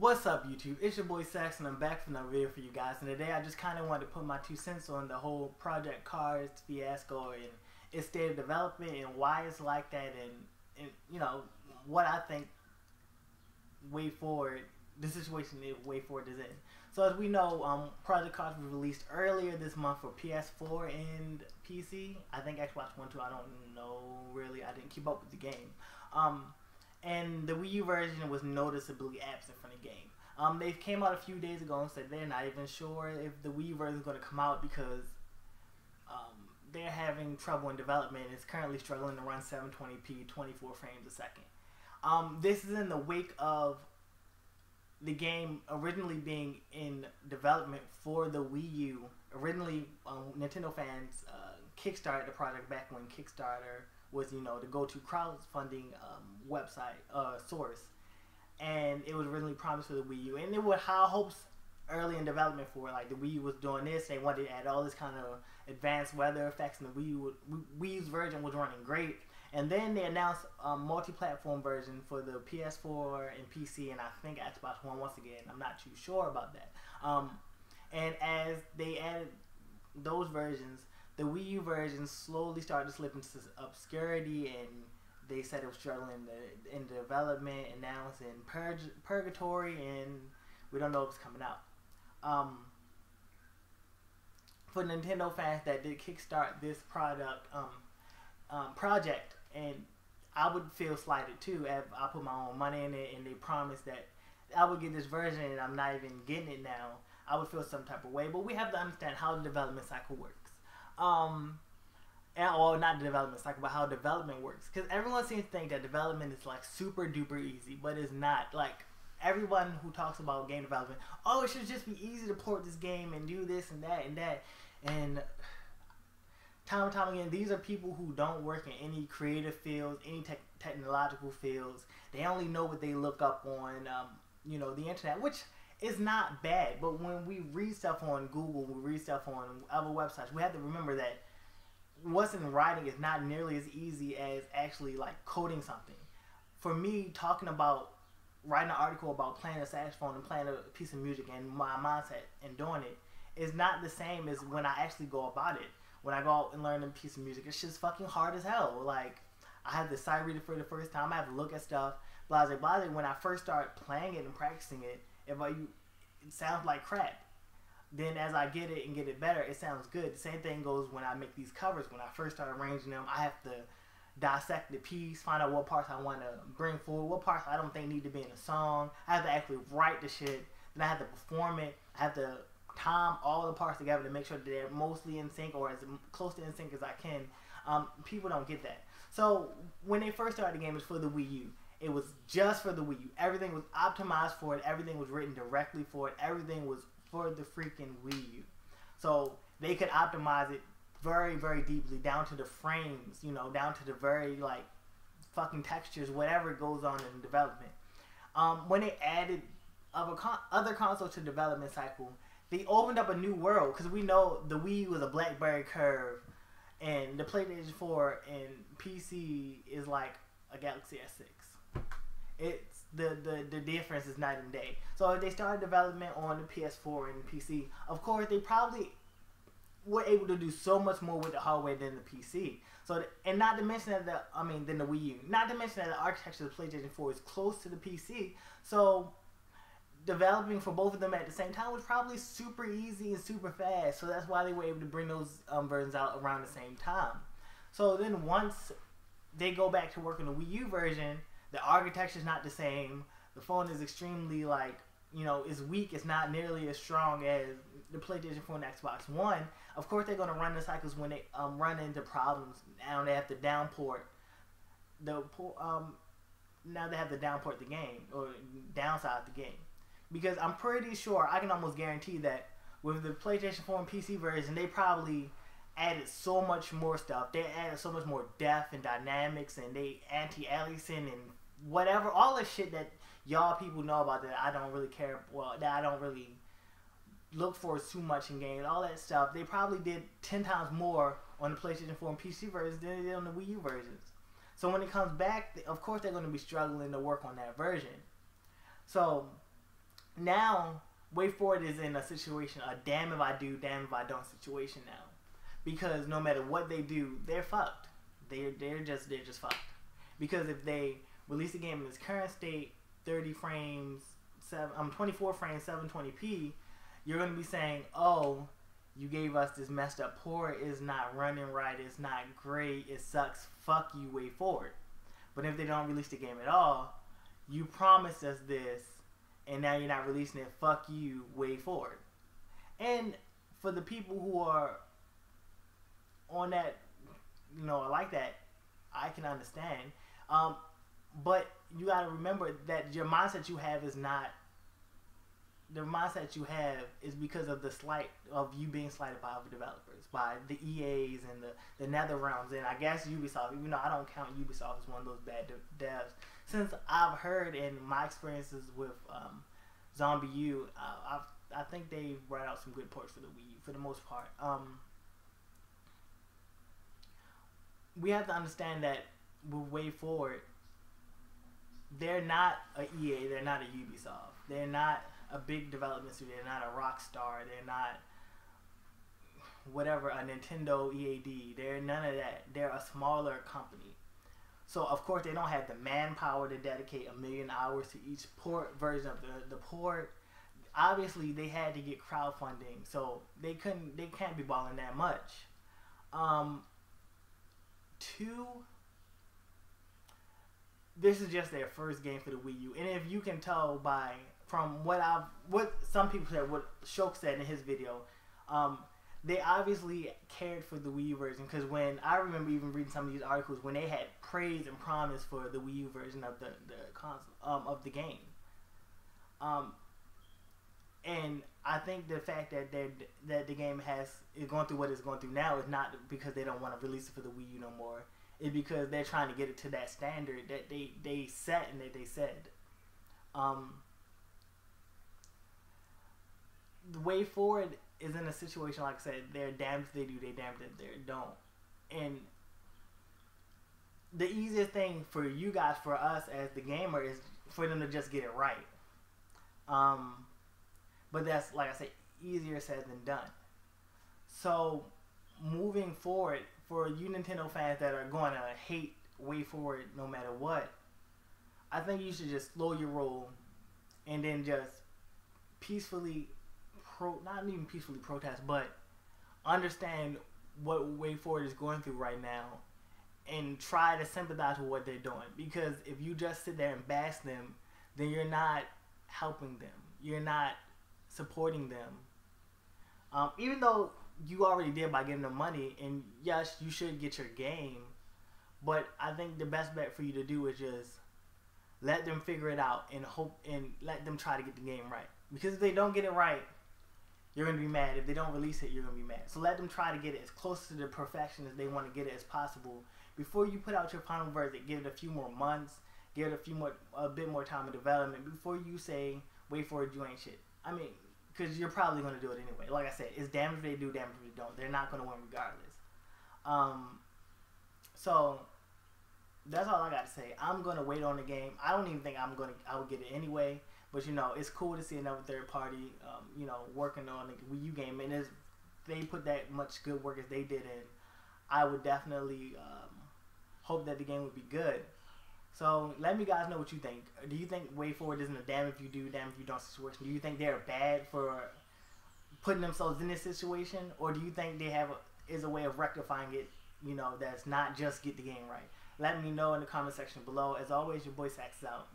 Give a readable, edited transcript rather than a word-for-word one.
What's up, YouTube? It's your boy Sax, and I'm back for another video for you guys. And today I just kind of wanted to put my 2 cents on the whole Project Cars fiasco and its state of development and why it's like that, and you know what I think way forward the situation way forward is in. So as we know, Project Cars was released earlier this month for PS4 and PC. I think Xbox One too. I don't know really. I didn't keep up with the game. And the Wii U version was noticeably absent from the game. They came out a few days ago and said they're not even sure if the Wii U version is going to come out because they're having trouble in development. It's currently struggling to run 720p, 24 frames a second. This is in the wake of the game originally being in development for the Wii U. Originally, Nintendo fans kickstarted the project back when Kickstarter was, you know, the go-to crowdfunding website source, and it was originally promised for the Wii U, and it was high hopes early in development for it. Like the Wii U was doing this, they wanted to add all this kind of advanced weather effects, and the Wii U's version was running great. And then they announced a multi-platform version for the PS4 and PC, and I think Xbox One once again. I'm not too sure about that. And as they added those versions, the Wii U version slowly started to slip into obscurity, and they said it was struggling in development, and now it's in purgatory, and we don't know if it's coming out. For Nintendo fans that did kickstart this project, and I would feel slighted too if I put my own money in it and they promised that I would get this version and I'm not even getting it now. I would feel some type of way, but we have to understand how the development cycle works. Or not the development cycle, but how development works. Because everyone seems to think that development is like super duper easy, but it's not. Like everyone who talks about game development, oh, it should just be easy to port this game and do this and that and that. And time and time again, these are people who don't work in any creative fields, any technological fields. They only know what they look up on, you know, the internet, which is not bad. But when we read stuff on Google, we read stuff on other websites, we have to remember that what's in writing is not nearly as easy as actually like coding something. For me, talking about writing an article about playing a saxophone and playing a piece of music and my mindset and doing it is not the same as when I actually go about it. When I go out and learn a piece of music, it's just fucking hard as hell. Like, I have to sight read it for the first time. I have to look at stuff, blase, blase. When I first start playing it and practicing it, it sounds like crap. Then as I get it and get it better, it sounds good. The same thing goes when I make these covers. When I first start arranging them, I have to dissect the piece, find out what parts I want to bring forward, what parts I don't think need to be in a song. I have to actually write the shit. Then I have to perform it. I have to time all the parts together to make sure that they're mostly in sync or as close to in sync as I can. People don't get that. So when they first started the game, it was for the Wii U. It was just for the Wii U. Everything was optimized for it. Everything was written directly for it. Everything was for the freaking Wii U. So they could optimize it very, very deeply down to the frames, you know, down to the very like fucking textures, whatever goes on in development. When they added other consoles to the development cycle, they opened up a new world, because we know the Wii U was a BlackBerry curve, and the PlayStation 4 and PC is like a Galaxy S6. It's the difference is night and day. So if they started development on the PS4 and PC, of course they probably were able to do so much more with the hardware than the PC. So and not to mention that than the Wii U. Not to mention that the architecture of the PlayStation 4 is close to the PC. So developing for both of them at the same time was probably super easy and super fast. So that's why they were able to bring those versions out around the same time. So then once they go back to work on the Wii U version, the architecture is not the same. The phone is extremely like, you know, it's weak. It's not nearly as strong as the PlayStation 4 and Xbox One. Of course, they're going to run the cycles when they run into problems. Now they have to downport now they have to downport the game or downsize the game. Because I'm pretty sure, I can almost guarantee that with the PlayStation 4 and PC version, they probably added so much more stuff. They added so much more depth and dynamics, and they anti-aliasing and whatever, all the shit that y'all people know about that I don't really care, well, that I don't really look for too much in games, all that stuff. They probably did 10 times more on the PlayStation 4 and PC versions than they did on the Wii U versions. So when it comes back, of course they're going to be struggling to work on that version. So now Way Forward is in a situation, a damn if I do, damn if I don't situation now, because no matter what they do, they're fucked. They're just fucked. Because if they release the game in its current state, 30 frames, 24 frames, 720p, you're gonna be saying, oh, you gave us this messed up port, it's not running right, it's not great, it sucks, fuck you, Way Forward. But if they don't release the game at all, you promised us this, and now you're not releasing it, fuck you, Way Forward. And for the people who are on that, like that, I can understand. But you gotta remember that your mindset you have is not, the mindset you have is because of the slight of you being slighted by other developers, by the EAs and the NetherRealms, and I guess Ubisoft. Even though I don't count Ubisoft as one of those bad devs, since I've heard in my experiences with Zombie U, I think they brought out some good ports for the Wii U for the most part. We have to understand that with Way Forward, they're not a EA, they're not a Ubisoft, they're not a big development studio, they're not a Rockstar, they're not whatever, a Nintendo EAD, they're none of that. They're a smaller company. So of course they don't have the manpower to dedicate 1 million hours to each port version of the port. Obviously they had to get crowdfunding, so they can't be balling that much. Two, this is just their first game for the Wii U, and if you can tell from what some people said, what Shok said in his video, they obviously cared for the Wii U version, because when I remember even reading some of these articles when they had praise and promise for the Wii U version of the console of the game, and I think the fact that the game is going through what it's going through now is not because they don't want to release it for the Wii U no more. It's because they're trying to get it to that standard that they set and that they said. The Way Forward is in a situation, like I said, they're damned if they do, they're damned if they don't. And the easiest thing for you guys, for us as the gamer, is for them to just get it right. But that's, like I said, easier said than done. So moving forward, for you Nintendo fans that are going to hate Way Forward no matter what, I think you should just slow your roll and then just peacefully, not even peacefully protest, but understand what Way Forward is going through right now and try to sympathize with what they're doing. Because if you just sit there and bash them, then you're not helping them. You're not supporting them. Even though you already did by giving them money, and yes, you should get your game, but I think the best bet for you to do is just let them figure it out and hope, and let them try to get the game right. Because if they don't get it right, you're going to be mad. If they don't release it, you're going to be mad. So let them try to get it as close to the perfection as they want to get it as possible before you put out your final verdict. Give it a few more months, give it a bit more time of development before you say, wait for it, you ain't shit. I mean, because you're probably going to do it anyway. Like I said, it's damn if they do, damn if they don't. They're not going to win regardless. So that's all I got to say. I'm going to wait on the game. I don't even think I would get it anyway. But it's cool to see another third party, working on the Wii U game. And if they put that much good work as they did in, I would definitely hope that the game would be good. So let me guys know what you think. Do you think Way Forward isn't a damn if you do, damn if you don't situation? Do you think they're bad for putting themselves in this situation? Or do you think they is a way of rectifying it, that's not just get the game right? Let me know in the comment section below. As always, your boy Sax is out.